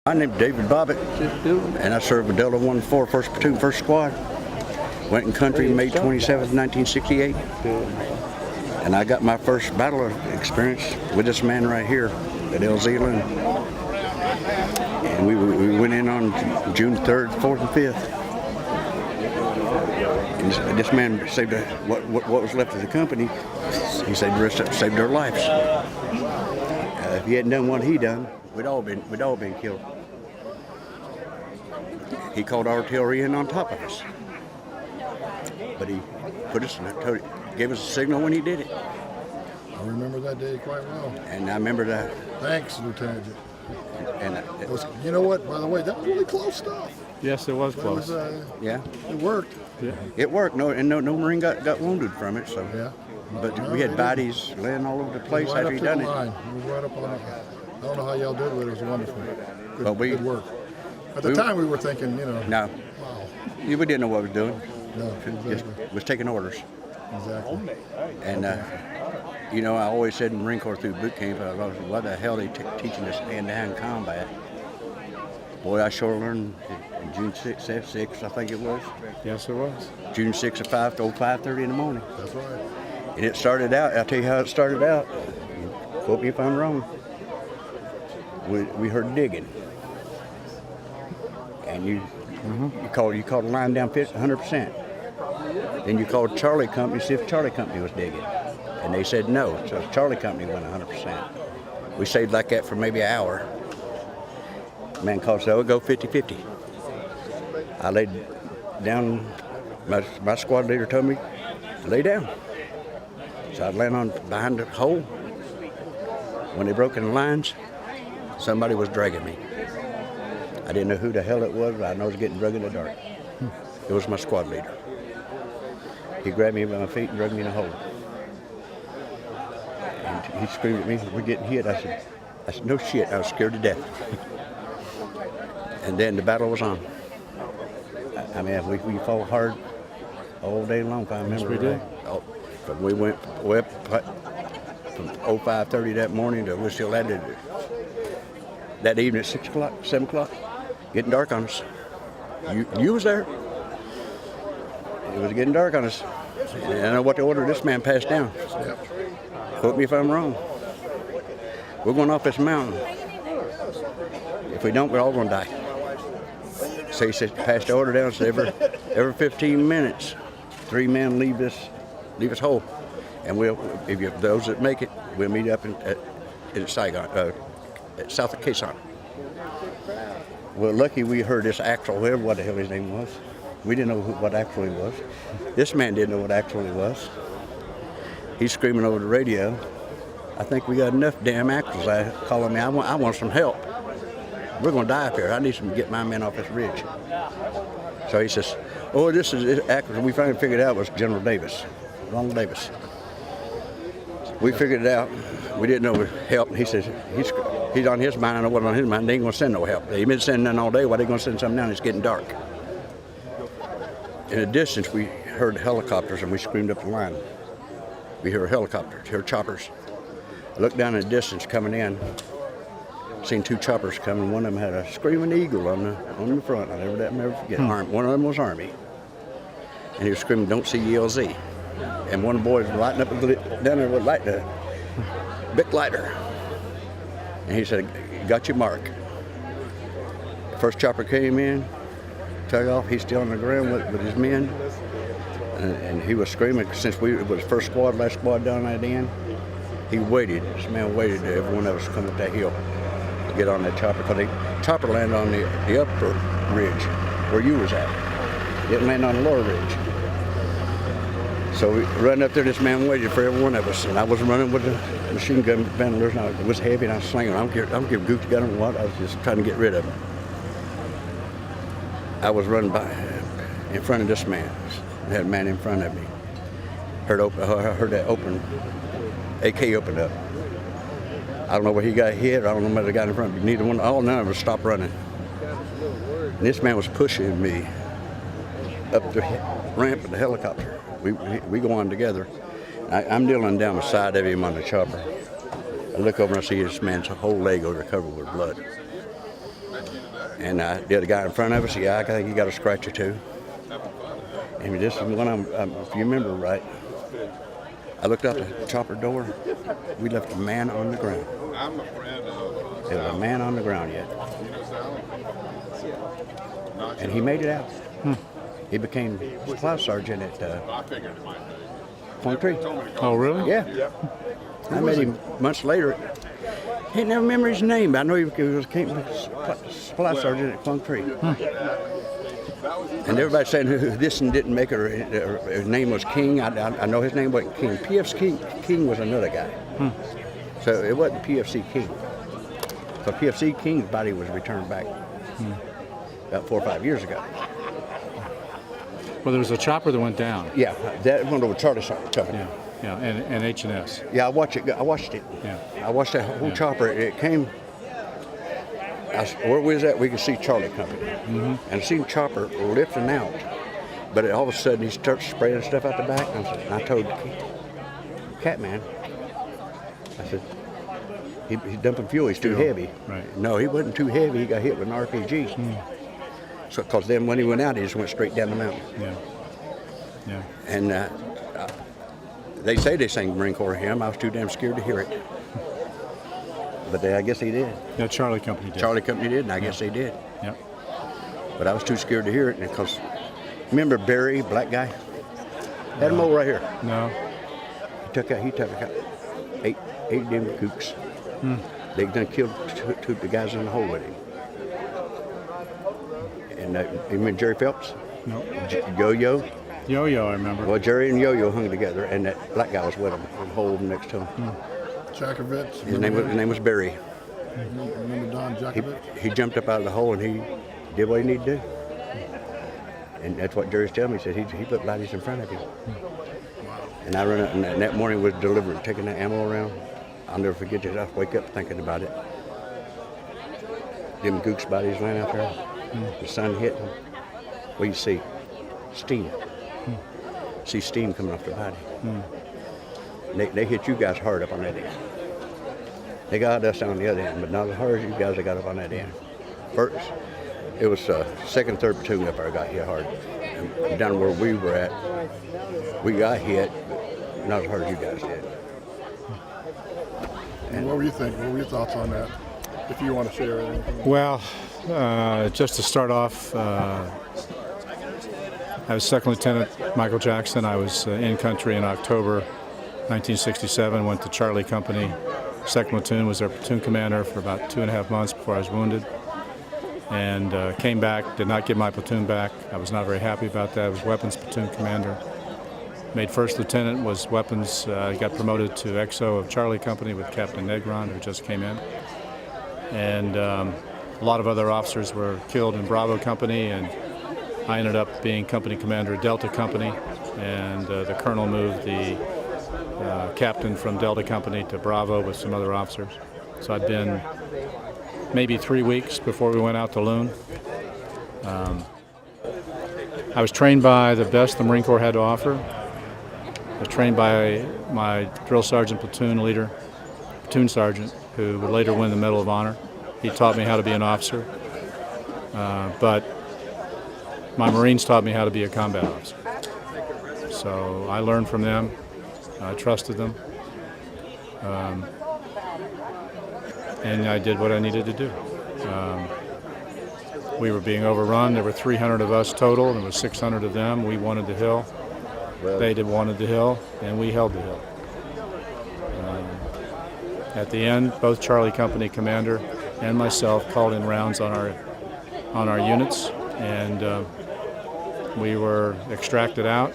My name's David Bobbitt, and I served with Delta 1-4, 1st Platoon, 1st Squad. Went in country May 27th, 1968. And I got my first battle experience with this man right here at LOON. And we went in on June 3rd, 4th, and 5th. And this man saved what was left of the company. He saved the rest of, saved their lives. If he hadn't done what he done, we'd all been killed. He called artillery in on top of us, but he put us in a gave us a signal when he did it. I remember that day quite well. And I remember that. Thanks, Lieutenant. And you know what? By the way, that was really close stuff. Yes, it was close. Yeah, it worked. Yeah, it worked. No Marine got wounded from it. So yeah, but we had bodies laying all over the place after he done it. We were right up on it. I don't know how y'all did it, but it was wonderful. Good work. At the time, we were thinking, you know. No. Wow. We didn't know what we was doing. No, exactly. Just was taking orders. Exactly. And you know, I always said in Marine Corps through boot camp, I was, why the hell are they teaching us hand-to-hand combat? Boy, I sure learned in June 6th, I think it was. Yes, it was. June 6th at 5:30 in the morning. That's right. And it started out, I'll tell you how it started out. Quote me if I'm wrong. We heard digging. And you called a line down 100%. Then you called Charlie Company to see if Charlie Company was digging. And they said no, so Charlie Company went 100%. We stayed like that for maybe an hour. Man called, so we'll go 50-50. I laid down, my squad leader told me to lay down. So I'd land on behind the hole. When they broke in the lines, somebody was dragging me. I didn't know who the hell it was, but I know I was getting dragged in the dark. It was my squad leader. He grabbed me by my feet and dragged me in a hole. And he screamed at me, "We're getting hit." I said, no shit, I was scared to death. And then the battle was on. I mean, we fought hard all day long, if I remember right. Oh, but we went way up from 05:30 that morning to we still had it that evening at 6 o'clock, 7 o'clock, getting dark on us. You was there. It was getting dark on us. And I know what the order this man passed down. Quote me if I'm wrong. We're going off this mountain. If we don't, we're all going to die. So he said, pass the order down. So every 15 minutes, 3 men leave this hole, and those that make it, we'll meet up at Saigon, south of Quezon. Well, lucky we heard this Axel, whoever what the hell his name was. We didn't know what actually was. This man didn't know what actually was. He's screaming over the radio, "I think we got enough damn Axels." I calling me, I want some help. We're going to die up here. I need to get my men off this ridge. So he says, "Oh, this is Axels." We finally figured out it was General Davis, Ronald Davis. We figured it out. We didn't know help. He says, he's on his mind. I know what's on his mind. They ain't going to send no help. They've been sending none all day. Why are they going to send something now? It's getting dark. In the distance, we heard helicopters, and we screamed up the line. We heard helicopters, heard choppers. I looked down in the distance coming in, seen 2 choppers coming. One of them had a screaming eagle on the front. I'll never forget. One of them was Army. And he was screaming, "Don't see ELZ." And one of the boys was lighting up down there with the Bic lighter. And he said, "Got your mark." First chopper came in, took off. He's still on the ground with his men. And he was screaming since it was first squad, last squad down that end. He waited. This man waited till every one of us come up that hill to get on that chopper. Because the chopper landed on the upper ridge where you was at. It didn't land on the lower ridge. So we run up there. This man waited for every one of us, and I was running with the machine gun bandoliers. And it was heavy, and I was slinging. I don't care Gooch got him or what. I was just trying to get rid of him. I was running by in front of this man. I had a man in front of me. I heard that open, AK opened up. I don't know where he got hit. I don't know whether the guy in front of me. None of us stopped running. And this man was pushing me up the ramp of the helicopter. We go on together. I'm kneeling down beside of him on the chopper. I look over and I see this man's whole leg over covered with blood. And the other guy in front of us, I think he got a scratch or two. And this is when if you remember right, I looked out the chopper door. We left a man on the ground. There was a man on the ground yet. And he made it out. He became supply sergeant at Point Tree. Oh, really? Yeah. I met him months later. He never remember his name, but I know he was supply sergeant at Plum Tree. And everybody saying this one didn't make it, his name was King. I know his name wasn't King. King was another guy. So it wasn't PFC King. So PFC King's body was returned back about 4 or 5 years ago. Well, there was a chopper that went down. Yeah, that one over Charlie chopper. Yeah, and H&S. Yeah, I watched it. Yeah. I watched that whole chopper. It came. Where we was at, we could see Charlie Company, and seen chopper lifting out. But all of a sudden, he starts spraying stuff out the back. And I told Catman, I said, he's dumping fuel. He's too heavy. Right. No, he wasn't too heavy. He got hit with an RPG. So, because then when he went out, he just went straight down the mountain. Yeah. And they say they sang Marine Corps hymn. I was too damn scared to hear it. But I guess they did. Yeah, Charlie Company did. Charlie Company did, and I guess they did. Yeah. But I was too scared to hear it because, remember Barry, black guy? Had him over right here. No. He took out eight damn kooks. They done killed two the guys in the hole with him. And you remember Jerry Phelps? No. Yo-Yo? Yo-Yo, I remember. Well, Jerry and Yo-Yo hung together, and that black guy was with him, in the hole next to him. Jakovich. His name was Barry. Remember Don Jakovich? He jumped up out of the hole and he did what he needed to do. And that's what Jerry's telling me. He said he put bodies in front of him. And I run out, and that morning was delivered, taking the ammo around. I'll never forget it. I wake up thinking about it. Them gooks bodies laying out there. The sun hit them. What do you see? Steam. See steam coming off the body. They hit you guys hard up on that end. They got us on the other end, but not as hard as you guys. They got up on that end. First, it was second, third platoon up there got hit hard. And down where we were at, we got hit, but not as hard as you guys did. And what were you thinking? What were your thoughts on that? If you want to share anything. Well, just to start off, I was Second Lieutenant Michael Jackson. I was in country in October 1967, went to Charlie Company. Second Platoon was their platoon commander for about 2.5 months before I was wounded. And came back, did not get my platoon back. I was not very happy about that. I was weapons platoon commander. Made first lieutenant, was weapons, got promoted to XO of Charlie Company with Captain Negron, who just came in. And a lot of other officers were killed in Bravo Company, and I ended up being company commander of Delta Company, and the colonel moved the captain from Delta Company to Bravo with some other officers. So I'd been maybe 3 weeks before we went out to LOON. I was trained by the best the Marine Corps had to offer. I was trained by my drill sergeant, platoon leader, platoon sergeant, who would later win the Medal of Honor. He taught me how to be an officer, but my Marines taught me how to be a combat officer. So I learned from them. I trusted them, and I did what I needed to do. We were being overrun. There were 300 of us total, and there was 600 of them. We wanted the hill. They wanted the hill, and we held the hill. At the end, both Charlie Company commander and myself called in rounds on our units, and we were extracted out.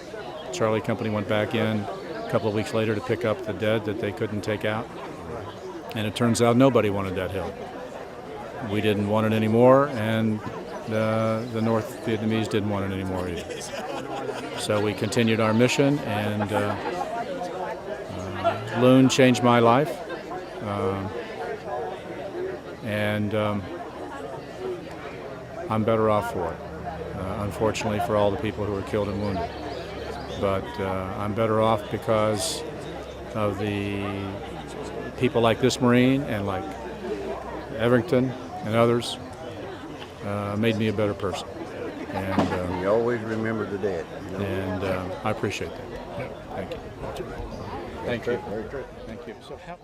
Charlie Company went back in a couple of weeks later to pick up the dead that they couldn't take out. And it turns out nobody wanted that hill. We didn't want it anymore, and the North Vietnamese didn't want it anymore either. So we continued our mission, and LOON changed my life. And I'm better off for it, unfortunately, for all the people who were killed and wounded. But I'm better off because of the people like this Marine and like Everington and others made me a better person. And you always remember the dad. You know? And I appreciate that. Thank you. Thank you. Thank you. So how